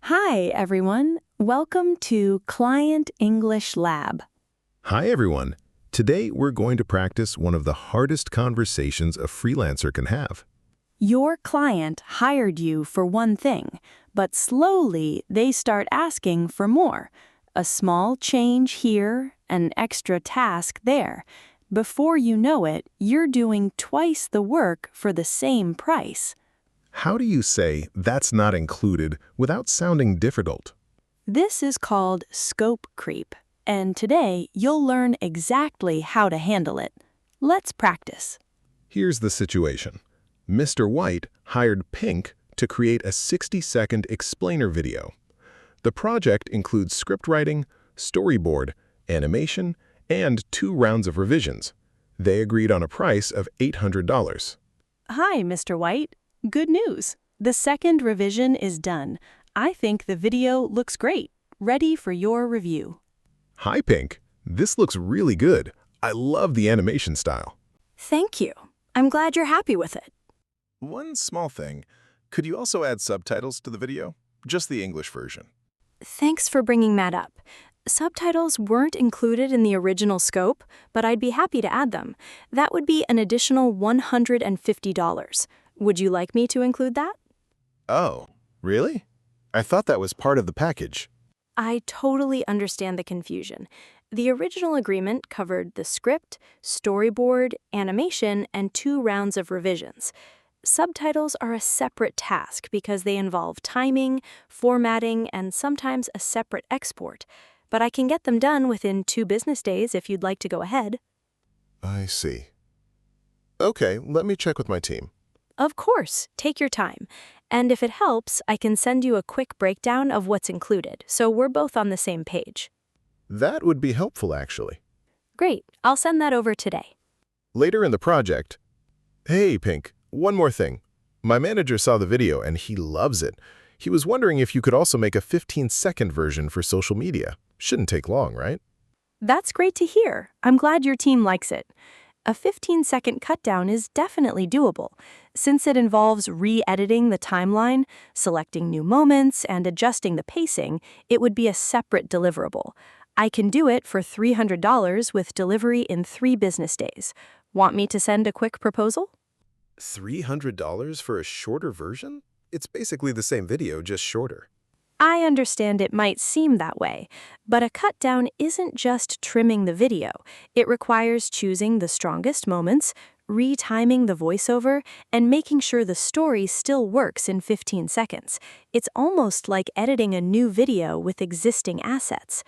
Hi, everyone. Welcome to Client English Lab. Hi everyone. Today we're going to practice one of the hardest conversations a freelancer can have. Your client hired you for one thing, but slowly they start asking for more. A small change here, an extra task there. Before you know it, you're doing twice the work for the same price. How do you say "that's not included" without sounding difficult? This is called scope creep, and today you'll learn exactly how to handle it. Let's practice. Here's the situation. Mr. White hired Pink to create a 60-second explainer video. The project includes script writing, storyboard, animation, and 2 rounds of revisions. They agreed on a price of $800. Hi, Mr. White. Good news. The second revision is done. I think the video looks great. Ready for your review. Hi Pink. This looks really good. I love the animation style. Thank you. I'm glad you're happy with it. One small thing. Could you also add subtitles to the video? Just the English version. Thanks for bringing that up. Subtitles weren't included in the original scope, but I'd be happy to add them. That would be an additional $150. Would you like me to include that? Oh, really? I thought that was part of the package. I totally understand the confusion. The original agreement covered the script, storyboard, animation, and 2 rounds of revisions. Subtitles are a separate task because they involve timing, formatting, and sometimes a separate export. But I can get them done within 2 business days if you'd like to go ahead. I see. Okay, let me check with my team. Of course, take your time. And if it helps, I can send you a quick breakdown of what's included, so we're both on the same page. That would be helpful, actually. Great, I'll send that over today. Later in the project. Hey, Pink, one more thing. My manager saw the video and he loves it. He was wondering if you could also make a 15-second version for social media. Shouldn't take long, right? That's great to hear. I'm glad your team likes it. A 15-second cutdown is definitely doable. Since it involves re-editing the timeline, selecting new moments, and adjusting the pacing, it would be a separate deliverable. I can do it for $300 with delivery in 3 business days. Want me to send a quick proposal? $300 for a shorter version? It's basically the same video, just shorter. I understand it might seem that way, but a cut down isn't just trimming the video. It requires choosing the strongest moments, retiming the voiceover, and making sure the story still works in 15 seconds. It's almost like editing a new video with existing assets.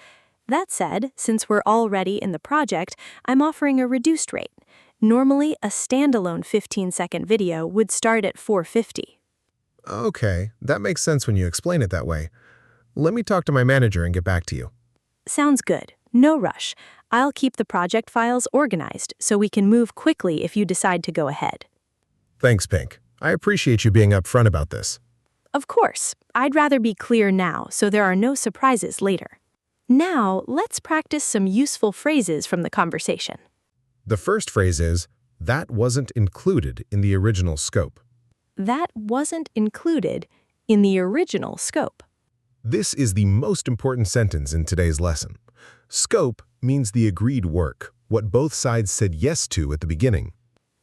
That said, since we're already in the project, I'm offering a reduced rate. Normally, a standalone 15-second video would start at $450. Okay, that makes sense when you explain it that way. Let me talk to my manager and get back to you. Sounds good. No rush. I'll keep the project files organized so we can move quickly if you decide to go ahead. Thanks, Pink. I appreciate you being upfront about this. Of course. I'd rather be clear now so there are no surprises later. Now, let's practice some useful phrases from the conversation. The first phrase is, "That wasn't included in the original scope." That wasn't included in the original scope. This is the most important sentence in today's lesson. Scope means the agreed work, what both sides said yes to at the beginning.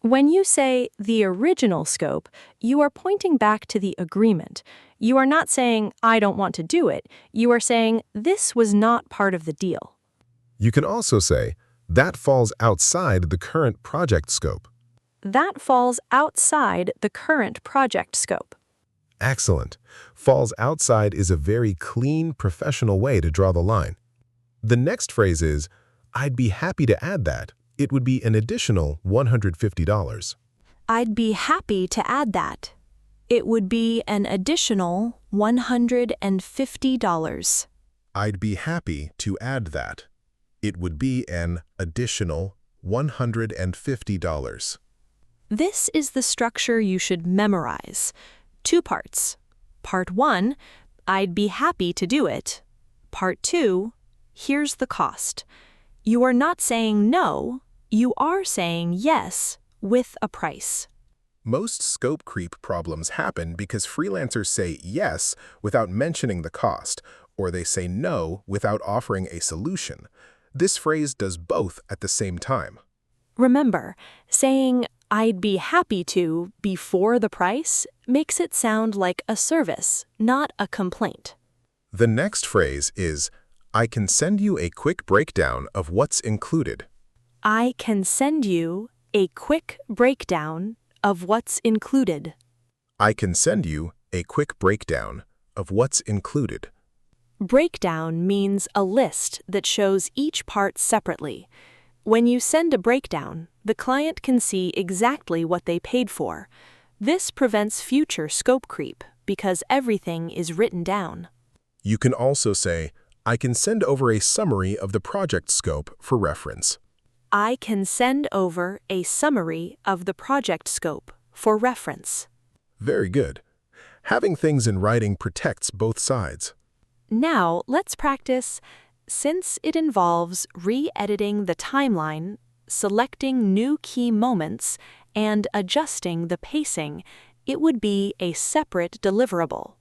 When you say the original scope, you are pointing back to the agreement. You are not saying, I don't want to do it. You are saying, this was not part of the deal. You can also say, that falls outside the current project scope. That falls outside the current project scope. Excellent. Falls outside is a very clean, professional way to draw the line. The next phrase is, I'd be happy to add that. It would be an additional $150. I'd be happy to add that. It would be an additional $150. I'd be happy to add that. It would be an additional $150. This is the structure you should memorize. 2 parts. Part 1, I'd be happy to do it. Part 2, here's the cost. You are not saying no, you are saying yes with a price. Most scope creep problems happen because freelancers say yes without mentioning the cost, or they say no without offering a solution. This phrase does both at the same time. Remember, saying, "I'd be happy to" before the price makes it sound like a service, not a complaint. The next phrase is, "I can send you a quick breakdown of what's included." I can send you a quick breakdown of what's included. I can send you a quick breakdown of what's included. Breakdown means a list that shows each part separately. When you send a breakdown, the client can see exactly what they paid for. This prevents future scope creep because everything is written down. You can also say, "I can send over a summary of the project scope for reference." I can send over a summary of the project scope for reference. Very good. Having things in writing protects both sides. Now, let's practice. Since it involves re-editing the timeline, selecting new key moments, and adjusting the pacing, it would be a separate deliverable.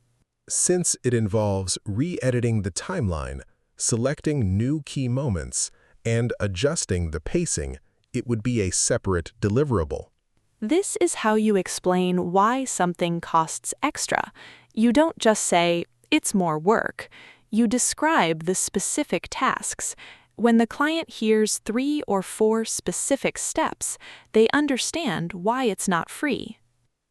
Since it involves re-editing the timeline, selecting new key moments, and adjusting the pacing, it would be a separate deliverable. This is how you explain why something costs extra. You don't just say, "It's more work." You describe the specific tasks. When the client hears 3 or 4 specific steps, they understand why it's not free.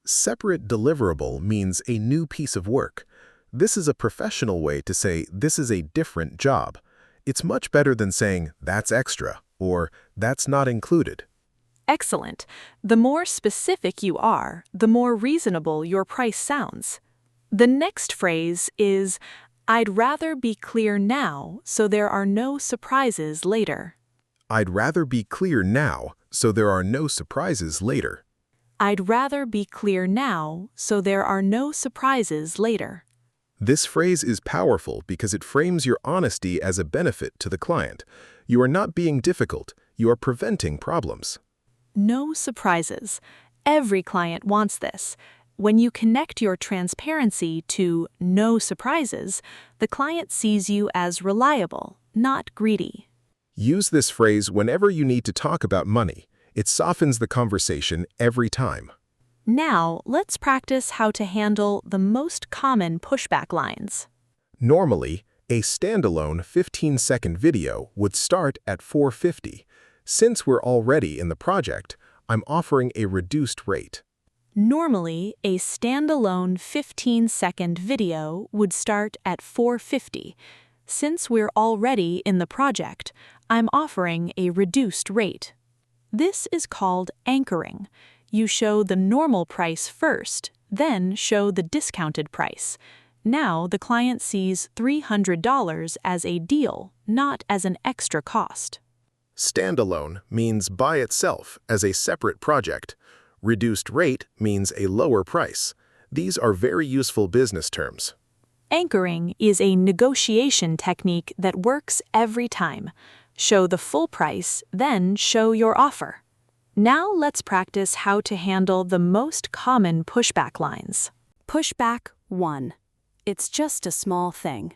Separate deliverable means a new piece of work. This is a professional way to say this is a different job. It's much better than saying that's extra or that's not included. Excellent. The more specific you are, the more reasonable your price sounds. The next phrase is, "I'd rather be clear now so there are no surprises later." I'd rather be clear now so there are no surprises later. I'd rather be clear now so there are no surprises later. This phrase is powerful because it frames your honesty as a benefit to the client. You are not being difficult, you are preventing problems. No surprises. Every client wants this. When you connect your transparency to no surprises, the client sees you as reliable, not greedy. Use this phrase whenever you need to talk about money. It softens the conversation every time. Now, let's practice how to handle the most common pushback lines. Normally, a standalone 15-second video would start at $450. Since we're already in the project, I'm offering a reduced rate. Normally, a standalone 15-second video would start at $450. Since we're already in the project, I'm offering a reduced rate. This is called anchoring. You show the normal price first, then show the discounted price. Now the client sees $300 as a deal, not as an extra cost. Standalone means by itself as a separate project. Reduced rate means a lower price. These are very useful business terms. Anchoring is a negotiation technique that works every time. Show the full price, then show your offer. Now let's practice how to handle the most common pushback lines. Pushback 1. It's just a small thing.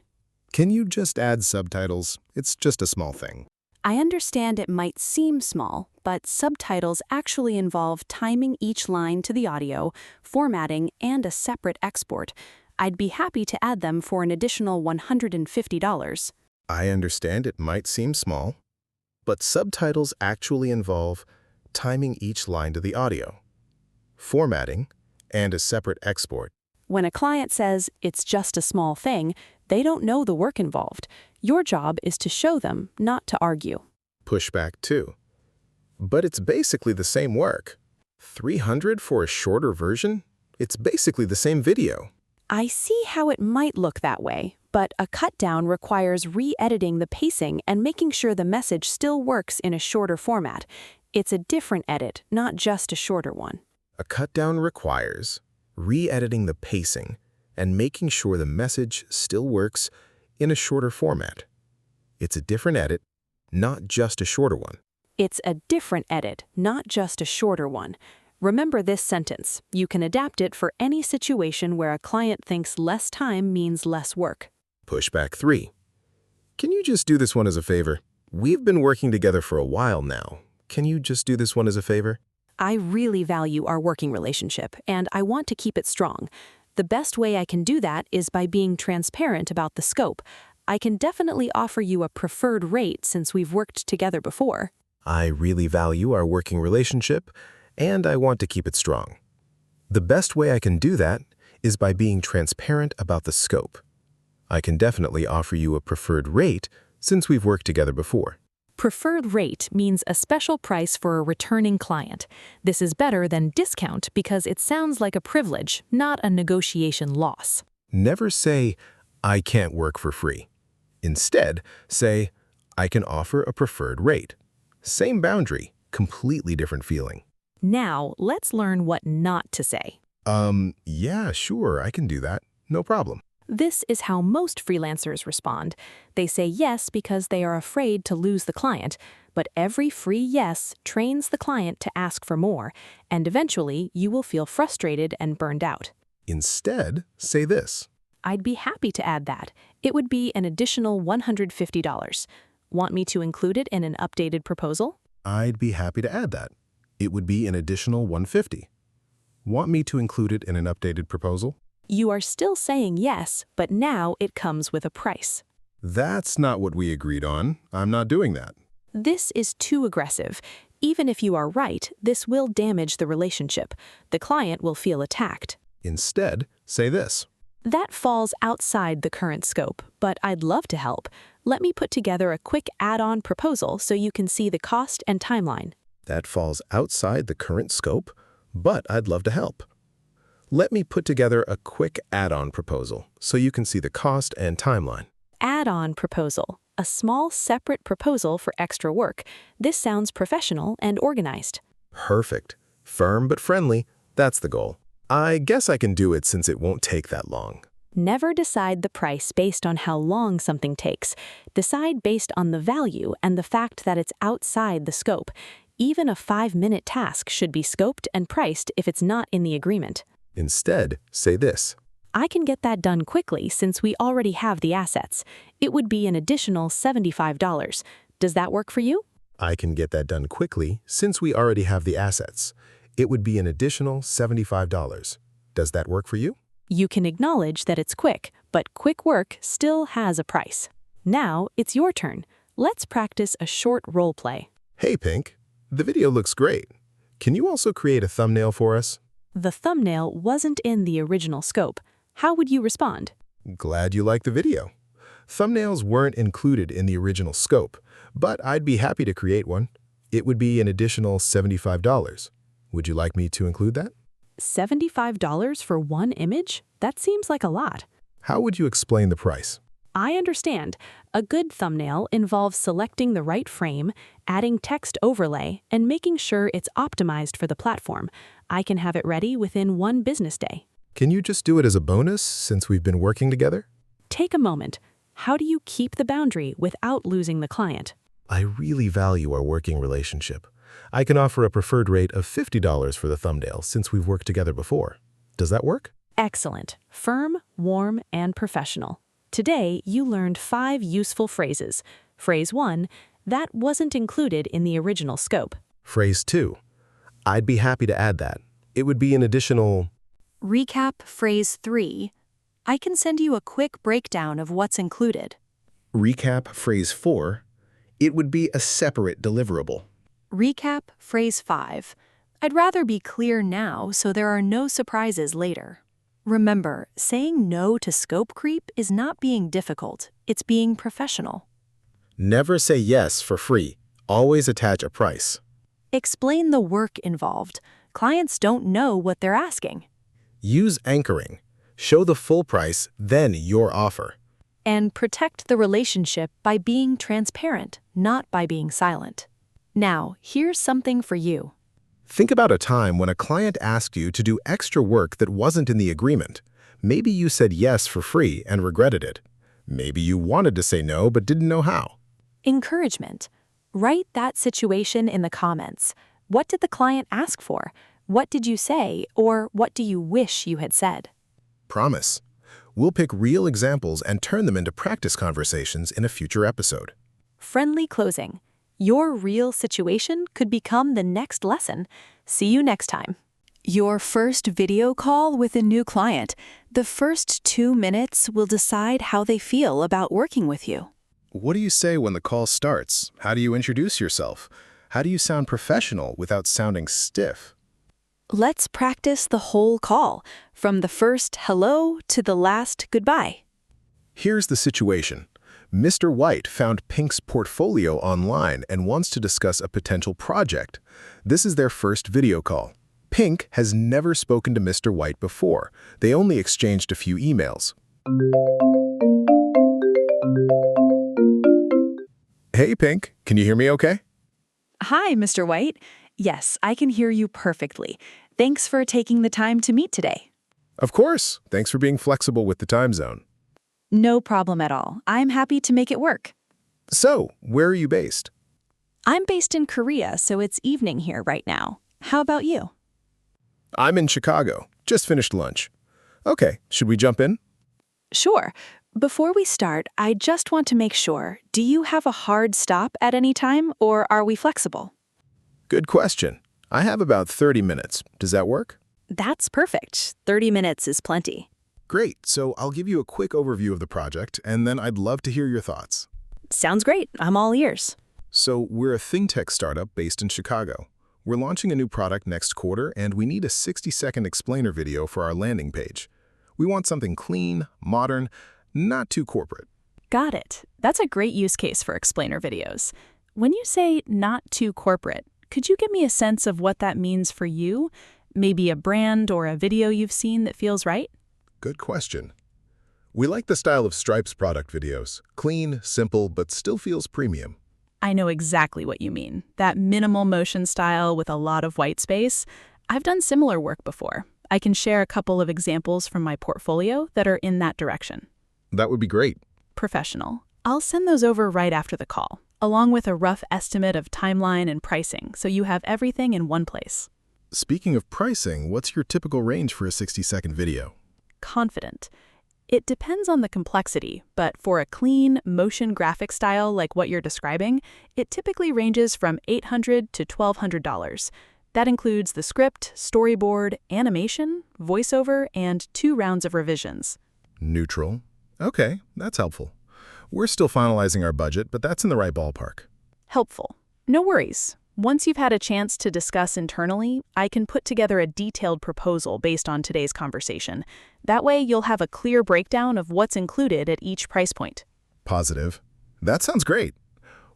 Can you just add subtitles? It's just a small thing. I understand it might seem small, but subtitles actually involve timing each line to the audio, formatting, and a separate export. I'd be happy to add them for an additional $150. I understand it might seem small, but subtitles actually involve timing each line to the audio, formatting, and a separate export. When a client says it's just a small thing, they don't know the work involved. Your job is to show them, not to argue. Pushback 2. But it's basically the same work. $300 for a shorter version? It's basically the same video. I see how it might look that way, but a cut down requires re-editing the pacing and making sure the message still works in a shorter format. It's a different edit, not just a shorter one. A cut down requires re-editing the pacing and making sure the message still works in a shorter format. It's a different edit, not just a shorter one. It's a different edit, not just a shorter one. Remember this sentence. You can adapt it for any situation where a client thinks less time means less work. Pushback 3. Can you just do this one as a favor? We've been working together for a while now. Can you just do this one as a favor? I really value our working relationship, and I want to keep it strong. The best way I can do that is by being transparent about the scope. I can definitely offer you a preferred rate since we've worked together before. I really value our working relationship, and I want to keep it strong. The best way I can do that is by being transparent about the scope. I can definitely offer you a preferred rate since we've worked together before. Preferred rate means a special price for a returning client. This is better than discount because it sounds like a privilege, not a negotiation loss. Never say, I can't work for free. Instead, say, I can offer a preferred rate. Same boundary, completely different feeling. Now, let's learn what not to say. Yeah, sure, I can do that. No problem. This is how most freelancers respond. They say yes because they are afraid to lose the client, but every free yes trains the client to ask for more, and eventually you will feel frustrated and burned out. Instead, say this. I'd be happy to add that. It would be an additional $150. Want me to include it in an updated proposal? I'd be happy to add that. It would be an additional $150. Want me to include it in an updated proposal? You are still saying yes, but now it comes with a price. That's not what we agreed on. I'm not doing that. This is too aggressive. Even if you are right, this will damage the relationship. The client will feel attacked. Instead, say this. That falls outside the current scope, but I'd love to help. Let me put together a quick add-on proposal so you can see the cost and timeline. That falls outside the current scope, but I'd love to help. Let me put together a quick add-on proposal so you can see the cost and timeline. Add-on proposal, a small separate proposal for extra work. This sounds professional and organized. Perfect. Firm but friendly, that's the goal. I guess I can do it since it won't take that long. Never decide the price based on how long something takes. Decide based on the value and the fact that it's outside the scope. Even a 5-minute task should be scoped and priced if it's not in the agreement. Instead, say this. I can get that done quickly since we already have the assets. It would be an additional $75. Does that work for you? I can get that done quickly since we already have the assets. It would be an additional $75. Does that work for you? You can acknowledge that it's quick, but quick work still has a price. Now it's your turn. Let's practice a short role play. Hey, Pink. The video looks great. Can you also create a thumbnail for us? The thumbnail wasn't in the original scope. How would you respond? Glad you like the video. Thumbnails weren't included in the original scope, but I'd be happy to create one. It would be an additional $75. Would you like me to include that? $75 for one image? That seems like a lot. How would you explain the price? I understand. A good thumbnail involves selecting the right frame, adding text overlay, and making sure it's optimized for the platform. I can have it ready within 1 business day. Can you just do it as a bonus since we've been working together? Take a moment. How do you keep the boundary without losing the client? I really value our working relationship. I can offer a preferred rate of $50 for the thumbnail since we've worked together before. Does that work? Excellent. Firm, warm, and professional. Today, you learned 5 useful phrases. Phrase 1, that wasn't included in the original scope. Phrase 2, I'd be happy to add that. It would be an additional... Recap phrase 3, I can send you a quick breakdown of what's included. Recap phrase 4, it would be a separate deliverable. Recap phrase 5, I'd rather be clear now so there are no surprises later. Remember, saying no to scope creep is not being difficult, it's being professional. Never say yes for free. Always attach a price. Explain the work involved. Clients don't know what they're asking. Use anchoring. Show the full price, then your offer. And protect the relationship by being transparent, not by being silent. Now, here's something for you. Think about a time when a client asked you to do extra work that wasn't in the agreement. Maybe you said yes for free and regretted it. Maybe you wanted to say no but didn't know how. Encouragement. Write that situation in the comments. What did the client ask for? What did you say, or what do you wish you had said? Promise. We'll pick real examples and turn them into practice conversations in a future episode. Friendly closing. Your real situation could become the next lesson. See you next time. Your first video call with a new client. The first 2 minutes will decide how they feel about working with you. What do you say when the call starts? How do you introduce yourself? How do you sound professional without sounding stiff? Let's practice the whole call, from the first hello to the last goodbye. Here's the situation. Mr. White found Pink's portfolio online and wants to discuss a potential project. This is their first video call. Pink has never spoken to Mr. White before. They only exchanged a few emails. Hey, Pink, can you hear me okay? Hi, Mr. White. Yes, I can hear you perfectly. Thanks for taking the time to meet today. Of course. Thanks for being flexible with the time zone. No problem at all. I'm happy to make it work. So, where are you based? I'm based in Korea, so it's evening here right now. How about you? I'm in Chicago. Just finished lunch. Okay, should we jump in? Sure. Before we start, I just want to make sure, do you have a hard stop at any time, or are we flexible? Good question. I have about 30 minutes. Does that work? That's perfect. 30 minutes is plenty. Great. So I'll give you a quick overview of the project, and then I'd love to hear your thoughts. Sounds great. I'm all ears. So we're a fintech startup based in Chicago. We're launching a new product next quarter, and we need a 60-second explainer video for our landing page. We want something clean, modern, not too corporate. Got it. That's a great use case for explainer videos. When you say not too corporate, could you give me a sense of what that means for you? Maybe a brand or a video you've seen that feels right? Good question. We like the style of Stripe's product videos. Clean, simple, but still feels premium. I know exactly what you mean. That minimal motion style with a lot of white space. I've done similar work before. I can share a couple of examples from my portfolio that are in that direction. That would be great. Professional. I'll send those over right after the call, along with a rough estimate of timeline and pricing, so you have everything in one place. Speaking of pricing, what's your typical range for a 60-second video? Confident. It depends on the complexity, but for a clean, motion graphic style like what you're describing, it typically ranges from $800 to $1,200. That includes the script, storyboard, animation, voiceover, and 2 rounds of revisions. Neutral. Okay, that's helpful. We're still finalizing our budget, but that's in the right ballpark. Helpful. No worries. Once you've had a chance to discuss internally, I can put together a detailed proposal based on today's conversation. That way, you'll have a clear breakdown of what's included at each price point. Positive. That sounds great.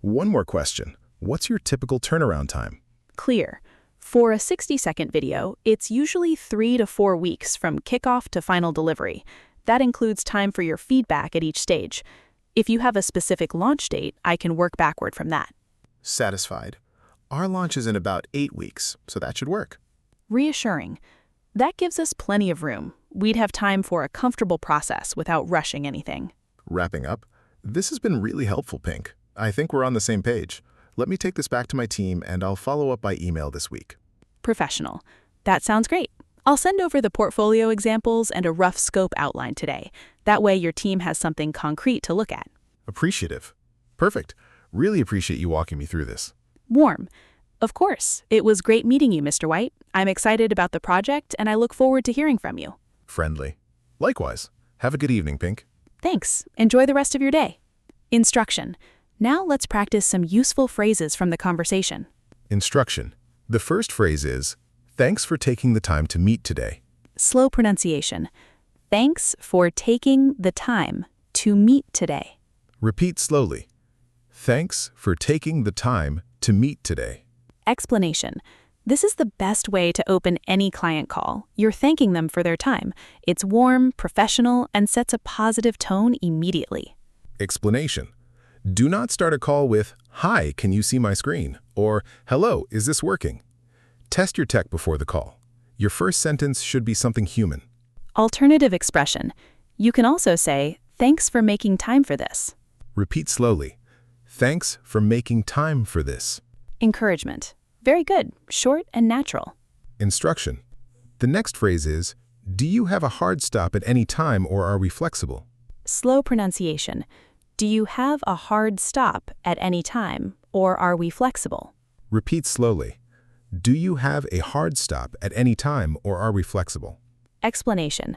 One more question. What's your typical turnaround time? Clear. For a 60-second video, it's usually 3 to 4 weeks from kickoff to final delivery. That includes time for your feedback at each stage. If you have a specific launch date, I can work backward from that. Satisfied. Our launch is in about 8 weeks, so that should work. Reassuring. That gives us plenty of room. We'd have time for a comfortable process without rushing anything. Wrapping up, this has been really helpful, Pink. I think we're on the same page. Let me take this back to my team, and I'll follow up by email this week. Professional. That sounds great. I'll send over the portfolio examples and a rough scope outline today. That way your team has something concrete to look at. Appreciative. Perfect. Really appreciate you walking me through this. Warm. Of course. It was great meeting you, Mr. White. I'm excited about the project, and I look forward to hearing from you. Friendly. Likewise. Have a good evening, Pink. Thanks. Enjoy the rest of your day. Instruction. Now let's practice some useful phrases from the conversation. Instruction. The first phrase is, "Thanks for taking the time to meet today." Slow pronunciation. Thanks for taking the time to meet today. Repeat slowly. Thanks for taking the time to meet today. Explanation. This is the best way to open any client call. You're thanking them for their time. It's warm, professional, and sets a positive tone immediately. Explanation. Do not start a call with, "Hi, can you see my screen?" or "Hello, is this working?" Test your tech before the call. Your first sentence should be something human. Alternative expression. You can also say, "Thanks for making time for this." Repeat slowly. Thanks for making time for this. Encouragement. Very good. Short and natural. Instruction. The next phrase is, do you have a hard stop at any time or are we flexible? Slow pronunciation. Do you have a hard stop at any time, or are we flexible? Repeat slowly. Do you have a hard stop at any time or are we flexible? Explanation.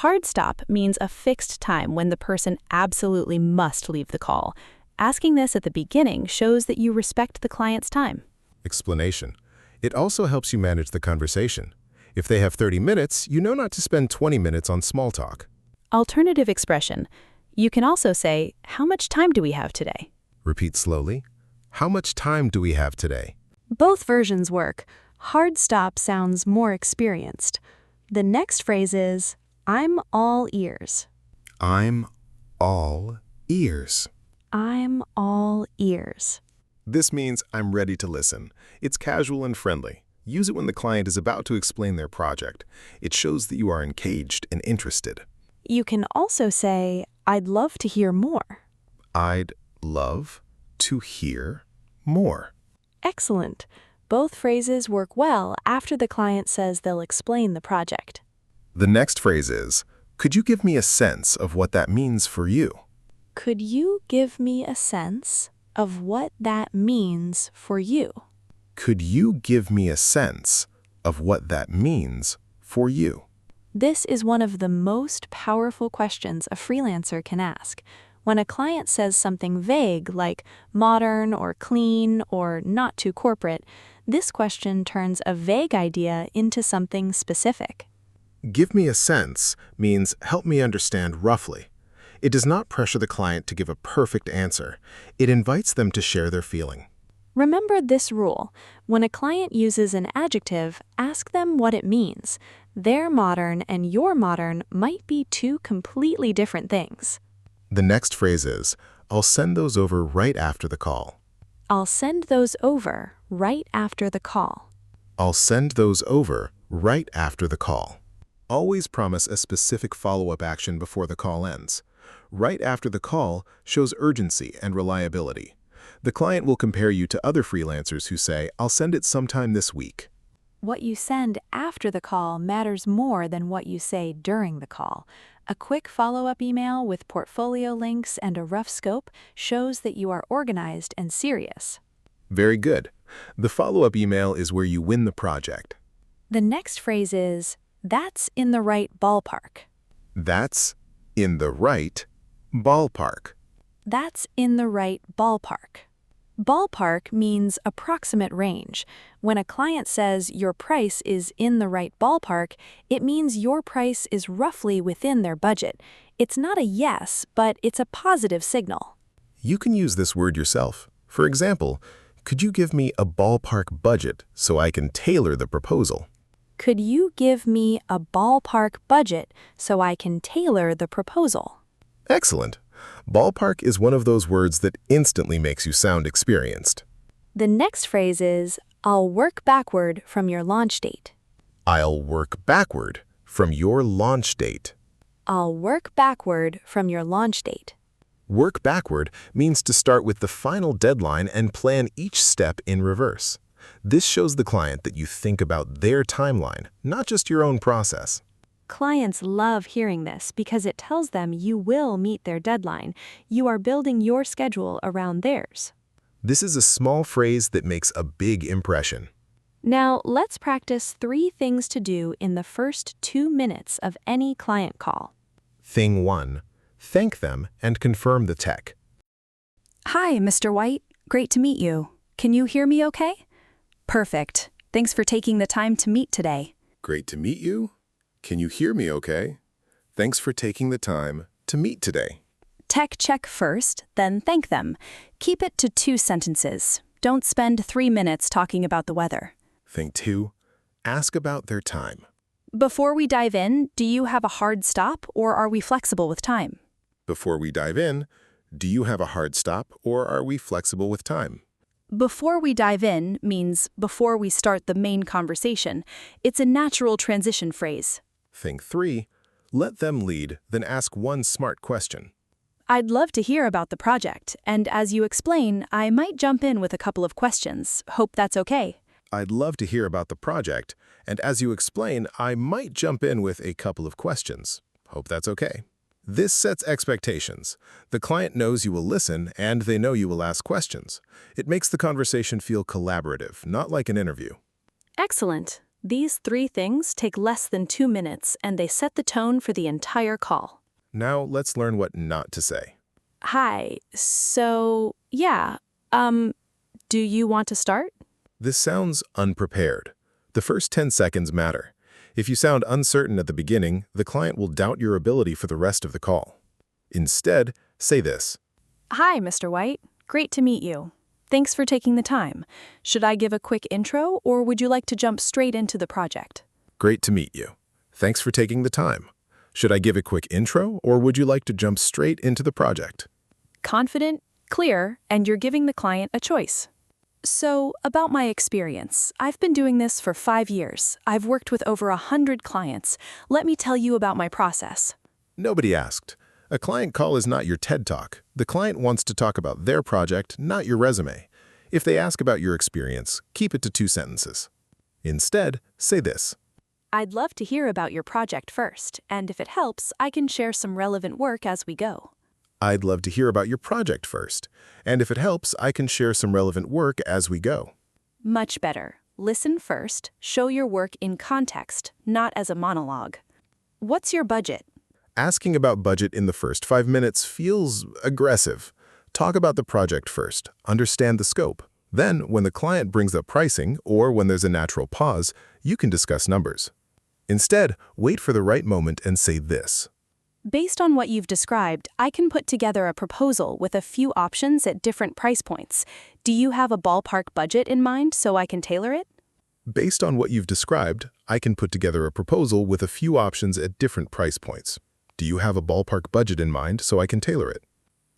Hard stop means a fixed time when the person absolutely must leave the call. Asking this at the beginning shows that you respect the client's time. Explanation. It also helps you manage the conversation. If they have 30 minutes, you know not to spend 20 minutes on small talk. Alternative expression. You can also say, how much time do we have today? Repeat slowly. How much time do we have today? Both versions work. Hard stop sounds more experienced. The next phrase is, I'm all ears. I'm all ears. I'm all ears. This means I'm ready to listen. It's casual and friendly. Use it when the client is about to explain their project. It shows that you are engaged and interested. You can also say, I'd love to hear more. I'd love to hear more. Excellent. Both phrases work well after the client says they'll explain the project. The next phrase is, could you give me a sense of what that means for you? Could you give me a sense of what that means for you? Could you give me a sense of what that means for you? This is one of the most powerful questions a freelancer can ask. When a client says something vague like modern or clean or not too corporate, this question turns a vague idea into something specific. Give me a sense means help me understand roughly. It does not pressure the client to give a perfect answer. It invites them to share their feeling. Remember this rule. When a client uses an adjective, ask them what it means. Their modern and your modern might be two completely different things. The next phrase is, I'll send those over right after the call. I'll send those over right after the call. I'll send those over right after the call. Always promise a specific follow-up action before the call ends. Right after the call shows urgency and reliability. The client will compare you to other freelancers who say, I'll send it sometime this week. What you send after the call matters more than what you say during the call. A quick follow-up email with portfolio links and a rough scope shows that you are organized and serious. Very good. The follow-up email is where you win the project. The next phrase is, that's in the right ballpark. That's in the right ballpark. That's in the right ballpark. Ballpark means approximate range. When a client says your price is in the right ballpark, it means your price is roughly within their budget. It's not a yes, but it's a positive signal. You can use this word yourself. For example, could you give me a ballpark budget so I can tailor the proposal? Could you give me a ballpark budget so I can tailor the proposal? Excellent. Ballpark is one of those words that instantly makes you sound experienced. The next phrase is, I'll work backward from your launch date. I'll work backward from your launch date. I'll work backward from your launch date. Work backward means to start with the final deadline and plan each step in reverse. This shows the client that you think about their timeline, not just your own process. Clients love hearing this because it tells them you will meet their deadline. You are building your schedule around theirs. This is a small phrase that makes a big impression. Now, let's practice 3 things to do in the first 2 minutes of any client call. Thing 1. Thank them and confirm the tech. Hi, Mr. White. Great to meet you. Can you hear me okay? Perfect. Thanks for taking the time to meet today. Great to meet you. Can you hear me okay? Thanks for taking the time to meet today. Tech check first, then thank them. Keep it to 2 sentences. Don't spend 3 minutes talking about the weather. Thing 2. Ask about their time. Before we dive in, do you have a hard stop or are we flexible with time? Before we dive in, do you have a hard stop or are we flexible with time? Before we dive in means before we start the main conversation. It's a natural transition phrase. Thing 3. Let them lead, then ask one smart question. I'd love to hear about the project, and as you explain, I might jump in with a couple of questions. Hope that's okay. I'd love to hear about the project, and as you explain, I might jump in with a couple of questions. Hope that's okay. This sets expectations. The client knows you will listen, and they know you will ask questions. It makes the conversation feel collaborative, not like an interview. Excellent. These 3 things take less than 2 minutes, and they set the tone for the entire call. Now, let's learn what not to say. Hi, so, yeah, do you want to start? This sounds unprepared. The first 10 seconds matter. If you sound uncertain at the beginning, the client will doubt your ability for the rest of the call. Instead, say this. Hi, Mr. White. Great to meet you. Thanks for taking the time. Should I give a quick intro, or would you like to jump straight into the project? Great to meet you. Thanks for taking the time. Should I give a quick intro, or would you like to jump straight into the project? Confident, clear, and you're giving the client a choice. So, about my experience, I've been doing this for 5 years. I've worked with over 100 clients. Let me tell you about my process. Nobody asked. A client call is not your TED Talk. The client wants to talk about their project, not your resume. If they ask about your experience, keep it to 2 sentences. Instead, say this. I'd love to hear about your project first, and if it helps, I can share some relevant work as we go. I'd love to hear about your project first, and if it helps, I can share some relevant work as we go. Much better. Listen first, show your work in context, not as a monologue. What's your budget? Asking about budget in the first 5 minutes feels aggressive. Talk about the project first, understand the scope. Then, when the client brings up pricing, or when there's a natural pause, you can discuss numbers. Instead, wait for the right moment and say this. Based on what you've described, I can put together a proposal with a few options at different price points. Do you have a ballpark budget in mind so I can tailor it? Based on what you've described, I can put together a proposal with a few options at different price points. Do you have a ballpark budget in mind so I can tailor it?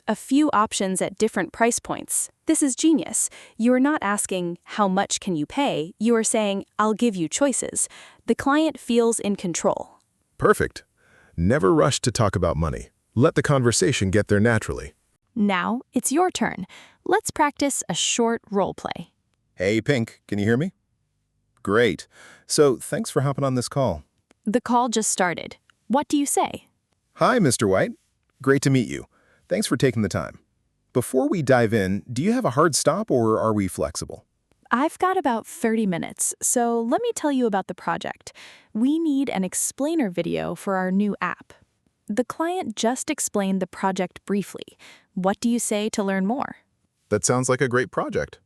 A few options at different price points. This is genius. You're not asking, how much can you pay? You are saying, I'll give you choices. The client feels in control. Perfect. Never rush to talk about money. Let the conversation get there naturally. Now, it's your turn. Let's practice a short role play. Hey, Pink, can you hear me? Great. So, thanks for hopping on this call. The call just started. What do you say? Hi, Mr. White. Great to meet you. Thanks for taking the time. Before we dive in, do you have a hard stop or are we flexible? I've got about 30 minutes, so let me tell you about the project. We need an explainer video for our new app. The client just explained the project briefly. What do you say to learn more? That sounds like a great project.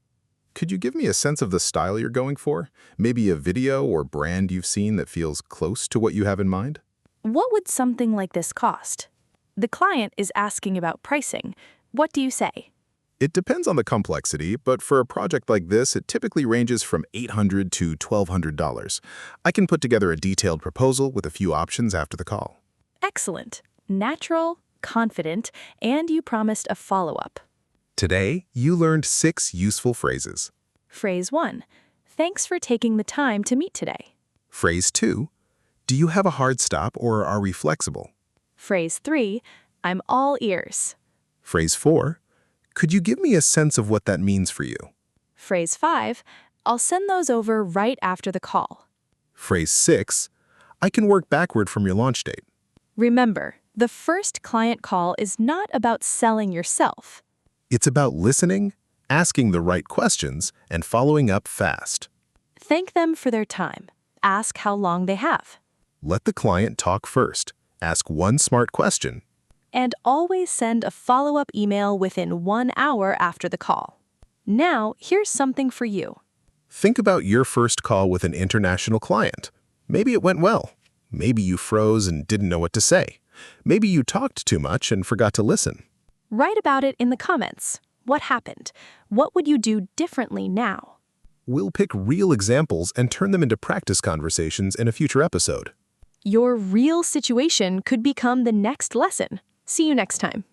Could you give me a sense of the style you're going for? Maybe a video or brand you've seen that feels close to what you have in mind? What would something like this cost? The client is asking about pricing. What do you say? It depends on the complexity, but for a project like this, it typically ranges from $800 to $1,200. I can put together a detailed proposal with a few options after the call. Excellent. Natural, confident, and you promised a follow-up. Today, you learned 6 useful phrases. Phrase 1. Thanks for taking the time to meet today. Phrase 2. Do you have a hard stop or are we flexible? Phrase 3. I'm all ears. Phrase 4. Could you give me a sense of what that means for you? Phrase 5. I'll send those over right after the call. Phrase 6. I can work backward from your launch date. Remember, the first client call is not about selling yourself. It's about listening, asking the right questions, and following up fast. Thank them for their time. Ask how long they have. Let the client talk first. Ask one smart question. And always send a follow-up email within 1 hour after the call. Now, here's something for you. Think about your first call with an international client. Maybe it went well. Maybe you froze and didn't know what to say. Maybe you talked too much and forgot to listen. Write about it in the comments. What happened? What would you do differently now? We'll pick real examples and turn them into practice conversations in a future episode. Your real situation could become the next lesson. See you next time.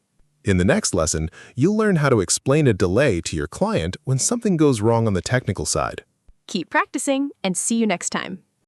In the next lesson, you'll learn how to explain a delay to your client when something goes wrong on the technical side. Keep practicing and see you next time.